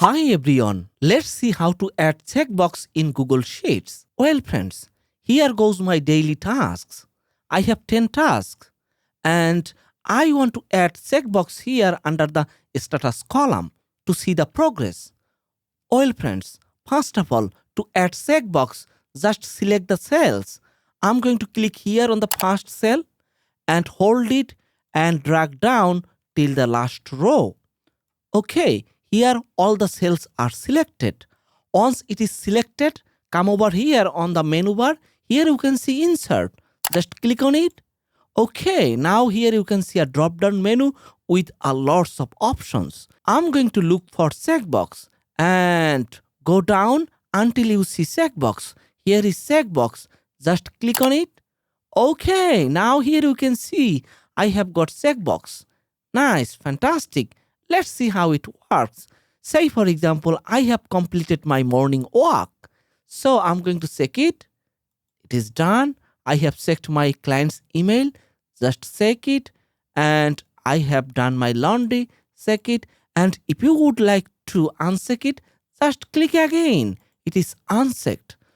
Hi everyone, let's see how to add checkbox in Google Sheets. Well friends, here goes my daily tasks. I have 10 tasks and I want to add checkbox here under the status column to see the progress. Well friends, first of all, to add checkbox, just select the cells. I'm going to click here on the first cell and hold it and drag down till the last row. Okay, here all the cells are selected. Once it is selected, come over here on the menu bar. Here you can see insert. Just click on it. Okay, now here you can see a drop down menu with a lots of options. I'm going to look for checkbox and go down until you see checkbox. Here is checkbox. Just click on it. Okay, now here you can see I have got checkbox. Nice, fantastic. Let's see how it works. Say for example, I have completed my morning walk. So I'm going to check it. It is done. I have checked my client's email. Just check it. And I have done my laundry. Check it. And if you would like to uncheck it, just click again. It is unchecked.